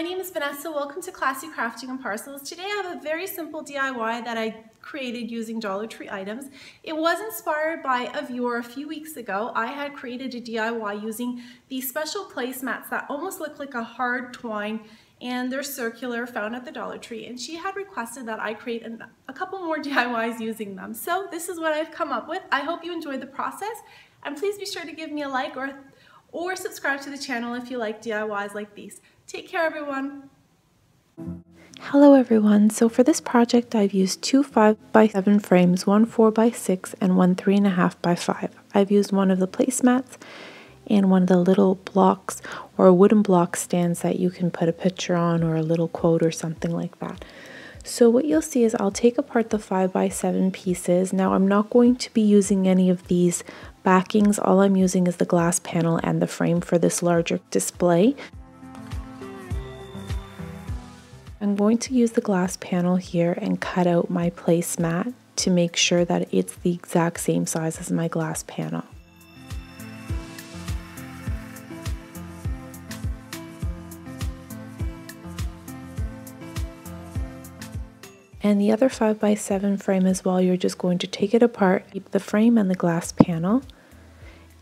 name is Vanessa. Welcome to Classy Crafting and Parcels. Today I have a very simple DIY that I created using Dollar Tree items. It was inspired by a viewer a few weeks ago. I had created a DIY using these special placemats that almost look like a hard twine, and they're circular, found at the Dollar Tree, and she had requested that I create a couple more DIYs using them. So this is what I've come up with. I hope you enjoyed the process, and please be sure to give me a like or subscribe to the channel if you like DIYs like these. Take care, everyone. Hello everyone, so for this project I've used two 5x7 frames, one 4x6 and one 3.5x5. I've used one of the placemats and one of the little blocks or wooden block stands that you can put a picture on or a little quote or something like that. So what you'll see is I'll take apart the 5x7 pieces. Now I'm not going to be using any of these backings. All I'm using is the glass panel and the frame for this larger display. I'm going to use the glass panel here and cut out my placemat to make sure that it's the exact same size as my glass panel. And the other 5x7 frame as well, you're just going to take it apart, keep the frame and the glass panel.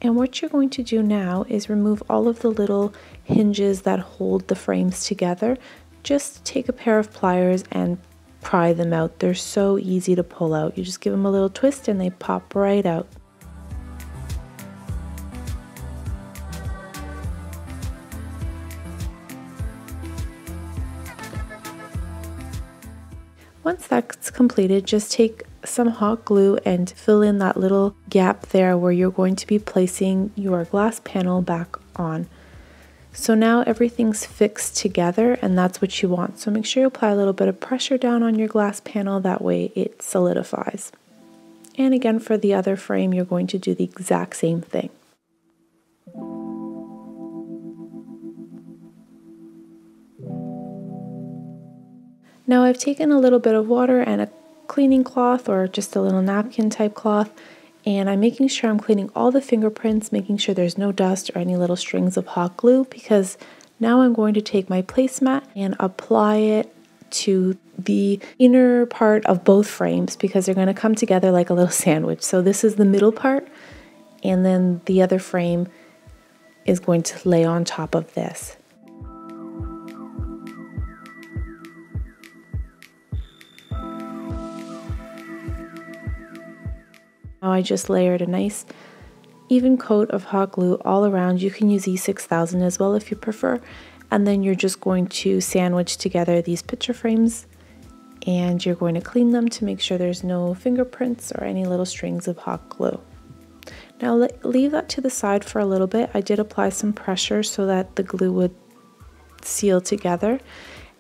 And what you're going to do now is remove all of the little hinges that hold the frames together. Just take a pair of pliers and pry them out. They're so easy to pull out. You just give them a little twist and they pop right out. Once that's completed, just take some hot glue and fill in that little gap there where you're going to be placing your glass panel back on. So now everything's fixed together, and that's what you want. So make sure you apply a little bit of pressure down on your glass panel, that way it solidifies. And again, for the other frame, you're going to do the exact same thing. Now I've taken a little bit of water and a cleaning cloth or just a little napkin type cloth, and I'm making sure I'm cleaning all the fingerprints, making sure there's no dust or any little strings of hot glue, because now I'm going to take my placemat and apply it to the inner part of both frames because they're going to come together like a little sandwich. So this is the middle part, and then the other frame is going to lay on top of this. Now I just layered a nice even coat of hot glue all around. You can use E6000 as well if you prefer. And then you're just going to sandwich together these picture frames, and you're going to clean them to make sure there's no fingerprints or any little strings of hot glue. Now leave that to the side for a little bit. I did apply some pressure so that the glue would seal together.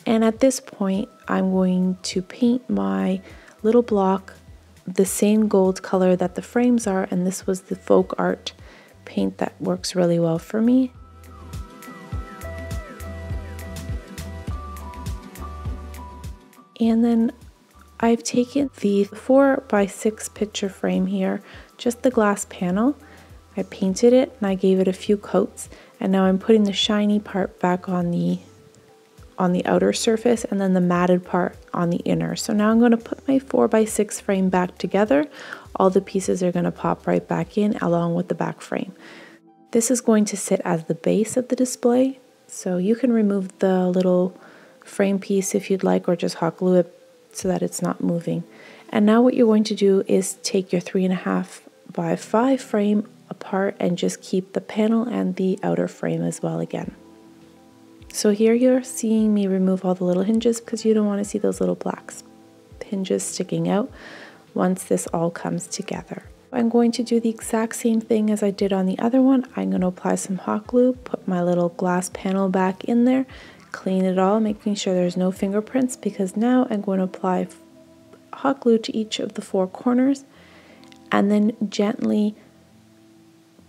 And at this point, I'm going to paint my little block the same gold color that the frames are, and this was the folk art paint that works really well for me. And then I've taken the 4x6 picture frame here, just the glass panel. I painted it and I gave it a few coats, and now I'm putting the shiny part back on the outer surface and then the matted part on the inner. So now I'm going to put my 4x6 frame back together. All the pieces are going to pop right back in along with the back frame. This is going to sit as the base of the display, so you can remove the little frame piece if you'd like, or just hot glue it so that it's not moving. And now what you're going to do is take your 3.5x5 frame apart and just keep the panel and the outer frame as well again. So here you're seeing me remove all the little hinges because you don't want to see those little black hinges sticking out once this all comes together. I'm going to do the exact same thing as I did on the other one. I'm going to apply some hot glue, put my little glass panel back in there, clean it all, making sure there's no fingerprints, because now I'm going to apply hot glue to each of the four corners and then gently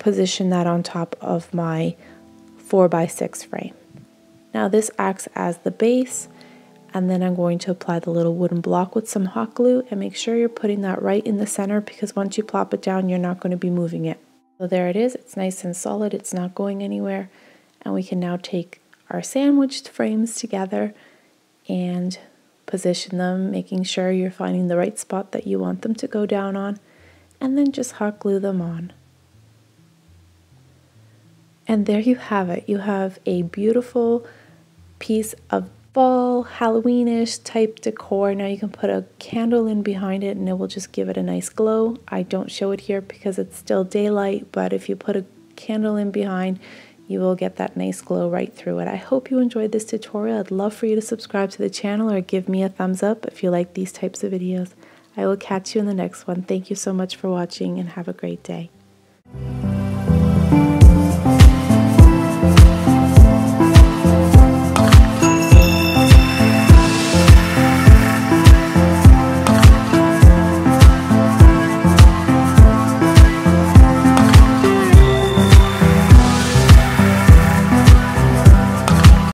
position that on top of my 4x6 frame. Now this acts as the base, and then I'm going to apply the little wooden block with some hot glue, and make sure you're putting that right in the center, because once you plop it down, you're not going to be moving it. So there it is. It's nice and solid. It's not going anywhere. And we can now take our sandwiched frames together and position them, making sure you're finding the right spot that you want them to go down on, and then just hot glue them on. And there you have it. You have a beautiful piece of fall, Halloweenish type decor. Now you can put a candle in behind it and it will just give it a nice glow. I don't show it here because it's still daylight, but if you put a candle in behind, you will get that nice glow right through it. I hope you enjoyed this tutorial. I'd love for you to subscribe to the channel or give me a thumbs up if you like these types of videos. I will catch you in the next one. Thank you so much for watching and have a great day.